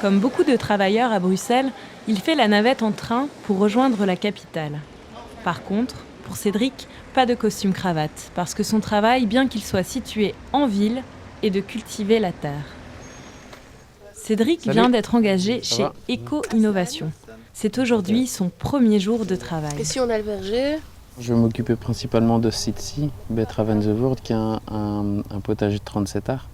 Comme beaucoup de travailleurs à Bruxelles, il fait la navette en train pour rejoindre la capitale. Par contre, pour Cédric, pas de costume-cravate, parce que son travail, bien qu'il soit situé en ville, est de cultiver la terre. Cédric vient d'être engagé chez Éco-Innovation. C'est aujourd'hui son premier jour de travail. Ici, on a le verger. Je vais m'occuper principalement de ce site-ci, Betravenzevoort, qui est un potager de 37 arts.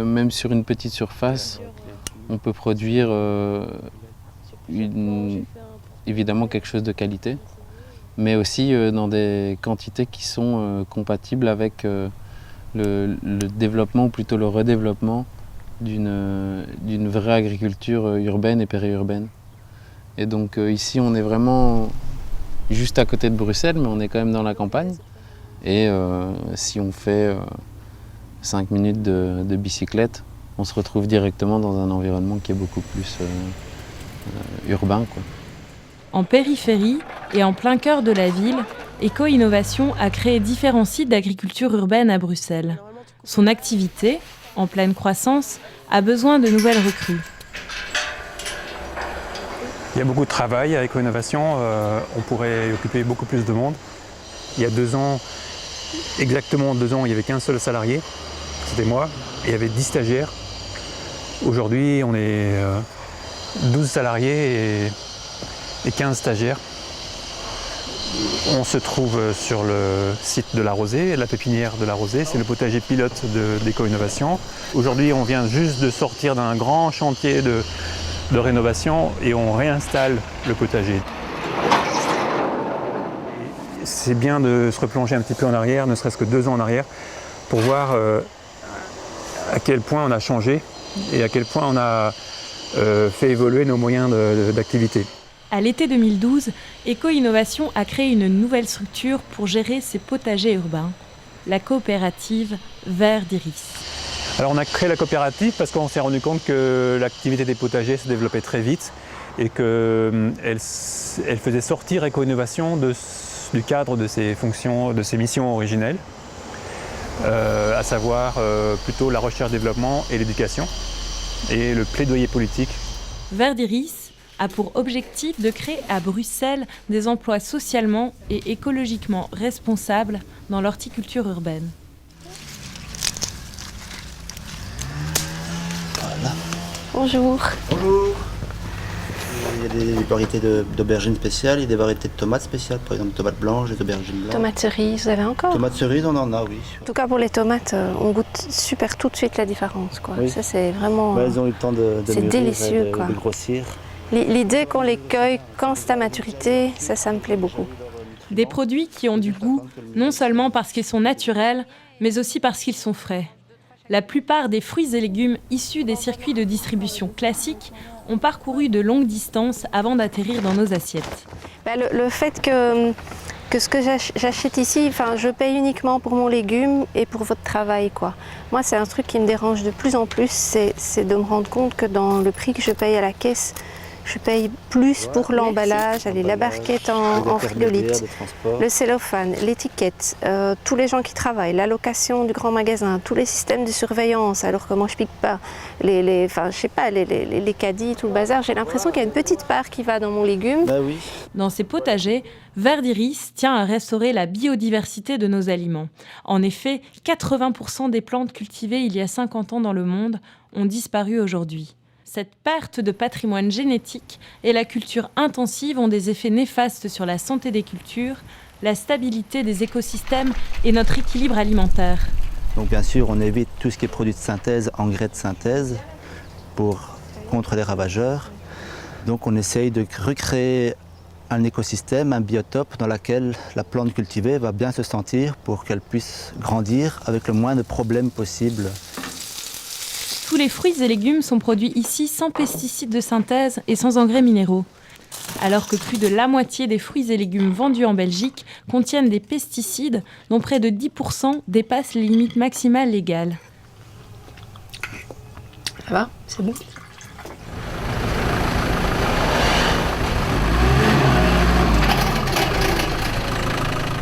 Même sur une petite surface, on peut produire évidemment quelque chose de qualité, mais aussi dans des quantités qui sont compatibles avec le développement, ou plutôt le redéveloppement d'une vraie agriculture urbaine et périurbaine. Et donc ici, on est vraiment juste à côté de Bruxelles, mais on est quand même dans la campagne. Et si on fait 5 minutes de bicyclette, on se retrouve directement dans un environnement qui est beaucoup plus urbain, quoi. En périphérie et en plein cœur de la ville, Éco-Innovation a créé différents sites d'agriculture urbaine à Bruxelles. Son activité, en pleine croissance, a besoin de nouvelles recrues. Il y a beaucoup de travail avec Éco-Innovation, on pourrait occuper beaucoup plus de monde. Il y a 2 ans, exactement 2 ans, il n'y avait qu'un seul salarié, c'était moi, et il y avait 10 stagiaires. Aujourd'hui, on est 12 salariés et 15 stagiaires. On se trouve sur le site de la Rosée, la pépinière de la Rosée, c'est le potager pilote d'Éco-Innovation. Aujourd'hui, on vient juste de sortir d'un grand chantier de rénovation et on réinstalle le potager. C'est bien de se replonger un petit peu en arrière, ne serait-ce que 2 ans en arrière, pour voir à quel point on a changé et à quel point on a fait évoluer nos moyens d'activité. À l'été 2012, Éco-Innovation a créé une nouvelle structure pour gérer ses potagers urbains, la coopérative Vert d'Iris. Alors on a créé la coopérative parce qu'on s'est rendu compte que l'activité des potagers se développait très vite et qu'elle faisait sortir Éco-Innovation du cadre de ses fonctions, de ses missions originelles, à savoir plutôt la recherche-développement et l'éducation et le plaidoyer politique. Vert d'Iris a pour objectif de créer à Bruxelles des emplois socialement et écologiquement responsables dans l'horticulture urbaine. Voilà. Bonjour. Bonjour. Il y a des variétés d'aubergines spéciales et des variétés de tomates spéciales, par exemple tomates blanches, des aubergines blanches. Tomates cerises, vous avez encore? Tomates cerises, on en a, oui. En tout cas, pour les tomates, on goûte super tout de suite la différence, quoi. Oui. Ça, c'est vraiment... Ouais, elles ont eu le temps de c'est mûrir, délicieux, de quoi. grossir. L'idée qu'on les cueille quand c'est à maturité, ça me plaît beaucoup. Des produits qui ont du goût, non seulement parce qu'ils sont naturels, mais aussi parce qu'ils sont frais. La plupart des fruits et légumes issus des circuits de distribution classiques ont parcouru de longues distances avant d'atterrir dans nos assiettes. Le fait que ce que j'achète ici, je paye uniquement pour mon légume et pour votre travail, quoi. Moi, c'est un truc qui me dérange de plus en plus, c'est de me rendre compte que dans le prix que je paye à la caisse, je paye plus pour l'emballage, la barquette en frigolite, le cellophane, l'étiquette, tous les gens qui travaillent, la location du grand magasin, tous les systèmes de surveillance, alors que moi je pique pas, les caddies, tout le bazar. J'ai l'impression qu'il y a une petite part qui va dans mon légume. Bah oui. Dans ces potagers, Vert d'Iris tient à restaurer la biodiversité de nos aliments. En effet, 80% des plantes cultivées il y a 50 ans dans le monde ont disparu aujourd'hui. Cette perte de patrimoine génétique et la culture intensive ont des effets néfastes sur la santé des cultures, la stabilité des écosystèmes et notre équilibre alimentaire. Donc bien sûr, on évite tout ce qui est produit de synthèse, engrais de synthèse, contre les ravageurs. Donc on essaye de recréer un écosystème, un biotope dans lequel la plante cultivée va bien se sentir pour qu'elle puisse grandir avec le moins de problèmes possibles. Tous les fruits et légumes sont produits ici sans pesticides de synthèse et sans engrais minéraux. Alors que plus de la moitié des fruits et légumes vendus en Belgique contiennent des pesticides dont près de 10% dépassent les limites maximales légales. Ça va? C'est bon?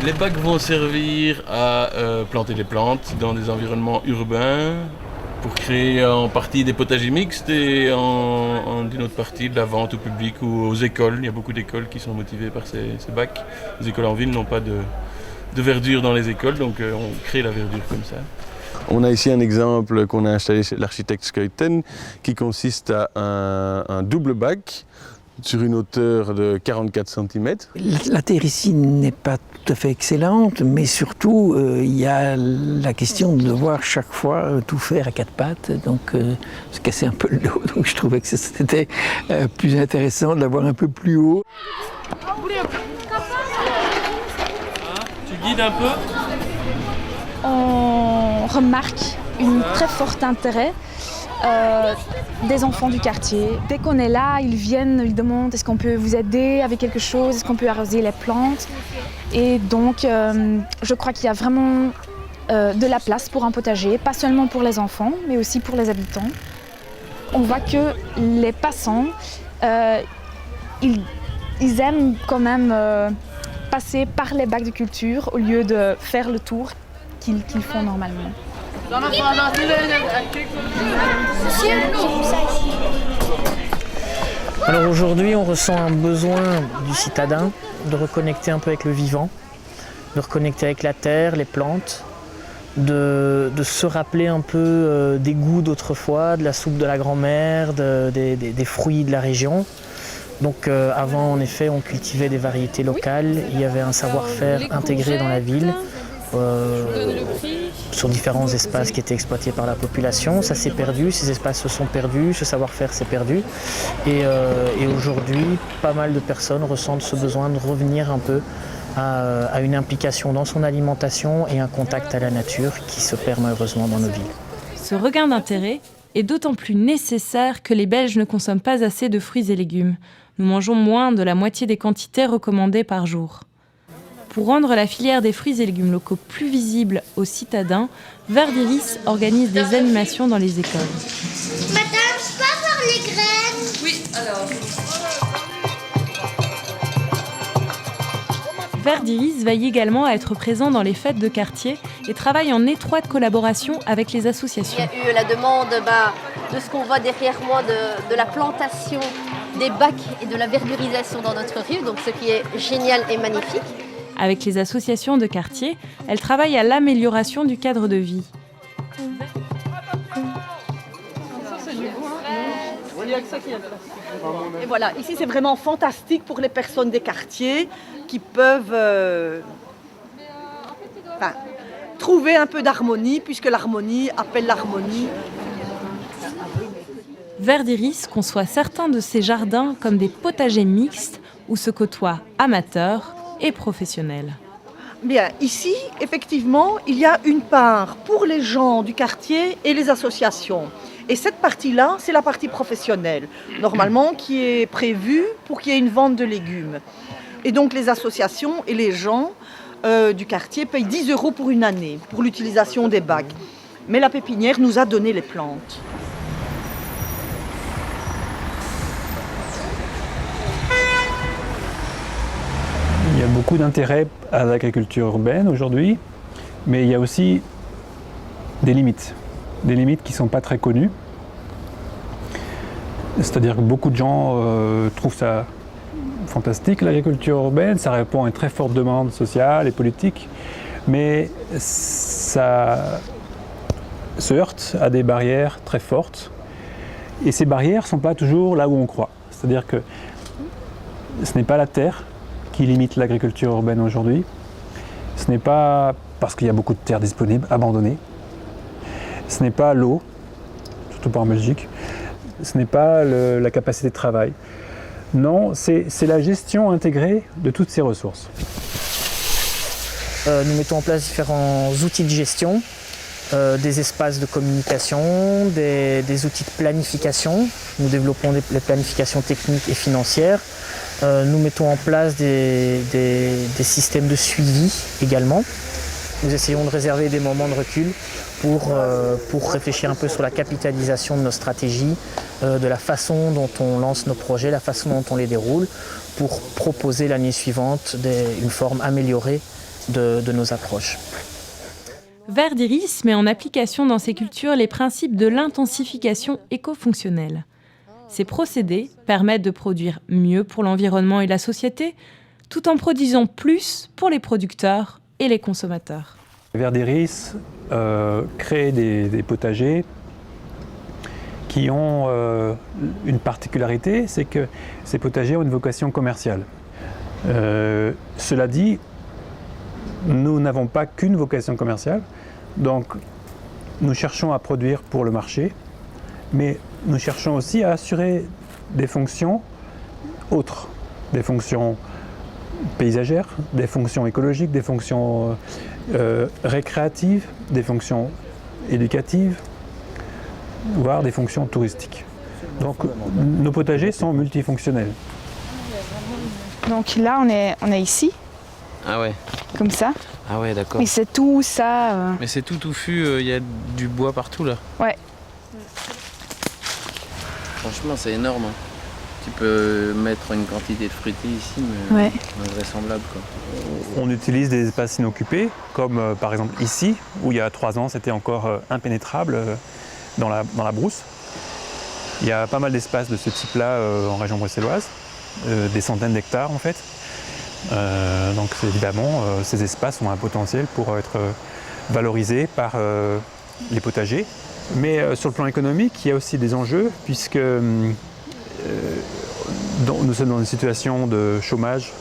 Les bacs vont servir à planter les plantes dans des environnements urbains pour créer en partie des potagers mixtes et d'une autre partie de la vente au public ou aux écoles. Il y a beaucoup d'écoles qui sont motivées par ces bacs. Les écoles en ville n'ont pas de verdure dans les écoles, donc on crée la verdure comme ça. On a ici un exemple qu'on a installé chez l'architecte Skeuten qui consiste à un double bac sur une hauteur de 44 cm. La terre ici n'est pas tout à fait excellente, mais surtout il y a la question de devoir chaque fois tout faire à quatre pattes, donc se casser un peu le dos. Donc je trouvais que c'était plus intéressant de l'avoir un peu plus haut. Tu guides un peu ? On remarque un très fort intérêt des enfants du quartier. Dès qu'on est là, ils viennent, ils demandent est-ce qu'on peut vous aider avec quelque chose, est-ce qu'on peut arroser les plantes. Et donc je crois qu'il y a vraiment de la place pour un potager, pas seulement pour les enfants, mais aussi pour les habitants. On voit que les passants, ils aiment quand même passer par les bacs de culture au lieu de faire le tour qu'ils font normalement. Alors aujourd'hui, on ressent un besoin du citadin de reconnecter un peu avec le vivant, de reconnecter avec la terre, les plantes, de se rappeler un peu des goûts d'autrefois, de la soupe de la grand-mère, des fruits de la région. Donc avant, en effet, on cultivait des variétés locales, il y avait un savoir-faire intégré dans la ville. Sur différents espaces qui étaient exploités par la population. Ça s'est perdu, ces espaces se sont perdus, ce savoir-faire s'est perdu. Et aujourd'hui, pas mal de personnes ressentent ce besoin de revenir un peu à une implication dans son alimentation et un contact à la nature qui se perd malheureusement dans nos villes. Ce regain d'intérêt est d'autant plus nécessaire que les Belges ne consomment pas assez de fruits et légumes. Nous mangeons moins de la moitié des quantités recommandées par jour. Pour rendre la filière des fruits et légumes locaux plus visible aux citadins, Vert d'Iris organise des animations dans les écoles. Madame, je peux avoir les graines? Oui, alors. Vert d'Iris veille également à être présent dans les fêtes de quartier et travaille en étroite collaboration avec les associations. Il y a eu la demande de ce qu'on voit derrière moi, de la plantation des bacs et de la verdurisation dans notre rue, donc ce qui est génial et magnifique. Avec les associations de quartier, elle travaille à l'amélioration du cadre de vie. Et voilà, ici c'est vraiment fantastique pour les personnes des quartiers qui peuvent trouver un peu d'harmonie, puisque l'harmonie appelle l'harmonie. Vert d'Iris conçoit certains de ses jardins comme des potagers mixtes où se côtoient amateurs et professionnels. Bien, ici, effectivement, il y a une part pour les gens du quartier et les associations. Et cette partie-là, c'est la partie professionnelle, normalement, qui est prévue pour qu'il y ait une vente de légumes. Et donc, les associations et les gens du quartier payent 10 € pour une année, pour l'utilisation des bacs. Mais la pépinière nous a donné les plantes. Il y a beaucoup d'intérêt à l'agriculture urbaine aujourd'hui, mais il y a aussi des limites qui ne sont pas très connues. C'est-à-dire que beaucoup de gens trouvent ça fantastique, l'agriculture urbaine, ça répond à une très forte demande sociale et politique, mais ça se heurte à des barrières très fortes, et ces barrières ne sont pas toujours là où on croit. C'est-à-dire que ce n'est pas la terre qui limite l'agriculture urbaine aujourd'hui. Ce n'est pas parce qu'il y a beaucoup de terres disponibles, abandonnées. Ce n'est pas l'eau, surtout pas en Belgique. Ce n'est pas la capacité de travail. Non, c'est la gestion intégrée de toutes ces ressources. Nous mettons en place différents outils de gestion, des espaces de communication, des outils de planification. Nous développons les planifications techniques et financières. Nous mettons en place des systèmes de suivi également. Nous essayons de réserver des moments de recul pour réfléchir un peu sur la capitalisation de nos stratégies, de la façon dont on lance nos projets, la façon dont on les déroule, pour proposer l'année suivante une forme améliorée de nos approches. Verdiris met en application dans ses cultures les principes de l'intensification éco-fonctionnelle. Ces procédés permettent de produire mieux pour l'environnement et la société, tout en produisant plus pour les producteurs et les consommateurs. Verdiris crée des potagers qui ont une particularité, c'est que ces potagers ont une vocation commerciale. Cela dit, nous n'avons pas qu'une vocation commerciale, donc nous cherchons à produire pour le marché, mais nous cherchons aussi à assurer des fonctions autres, des fonctions paysagères, des fonctions écologiques, des fonctions récréatives, des fonctions éducatives, voire des fonctions touristiques. Donc nos potagers sont multifonctionnels. Donc là, on est ici, Ah ouais. comme ça. Ah ouais, d'accord. Mais c'est tout ça. Mais c'est tout touffu, il y a du bois partout là. Ouais. Franchement, c'est énorme. Hein. Tu peux mettre une quantité de fruitiers ici, mais Ouais. invraisemblable quoi. On utilise des espaces inoccupés, comme par exemple ici, où il y a 3 ans c'était encore impénétrable dans la brousse. Il y a pas mal d'espaces de ce type-là en région bruxelloise, des centaines d'hectares en fait. Donc évidemment, ces espaces ont un potentiel pour être valorisés par les potagers. Mais sur le plan économique, il y a aussi des enjeux, puisque nous sommes dans une situation de chômage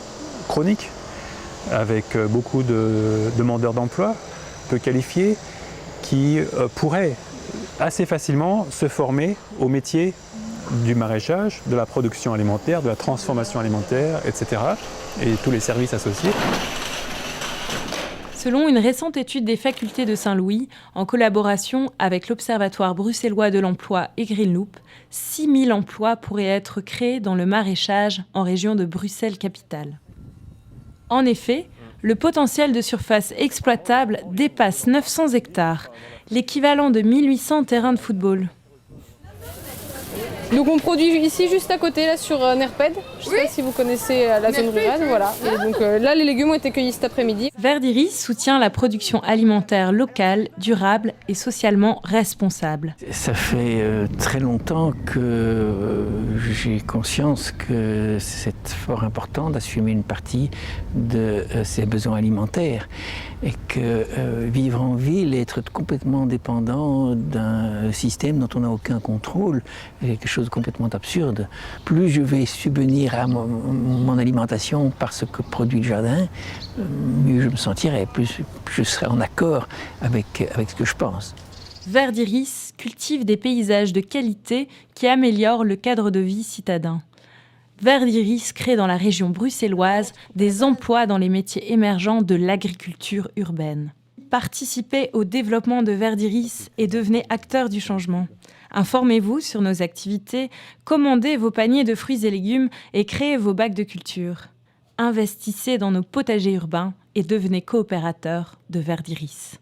chronique, avec beaucoup de demandeurs d'emploi peu qualifiés, qui pourraient assez facilement se former au métier du maraîchage, de la production alimentaire, de la transformation alimentaire, etc. et tous les services associés. Selon une récente étude des facultés de Saint-Louis, en collaboration avec l'Observatoire bruxellois de l'emploi et Greenloop, 6 000 emplois pourraient être créés dans le maraîchage en région de Bruxelles-Capitale. En effet, le potentiel de surface exploitable dépasse 900 hectares, l'équivalent de 1800 terrains de football. Donc on produit ici juste à côté là sur Nerped, je ne sais pas si vous connaissez la zone rurale, voilà. Et donc là les légumes ont été cueillis cet après-midi. Verdiris soutient la production alimentaire locale, durable et socialement responsable. Ça fait très longtemps que j'ai conscience que c'est fort important d'assumer une partie de ses besoins alimentaires et que vivre en ville et être complètement dépendant d'un système dont on n'a aucun contrôle est quelque chose de complètement absurde. Plus je vais subvenir à mon alimentation par ce que produit le jardin, mieux je me sentirai, plus je serai en accord avec ce que je pense. Verdiris cultive des paysages de qualité qui améliorent le cadre de vie citadin. Verdiris crée dans la région bruxelloise des emplois dans les métiers émergents de l'agriculture urbaine. Participez au développement de Verdiris et devenez acteur du changement. Informez-vous sur nos activités, commandez vos paniers de fruits et légumes et créez vos bacs de culture. Investissez dans nos potagers urbains et devenez coopérateur de Verdiris.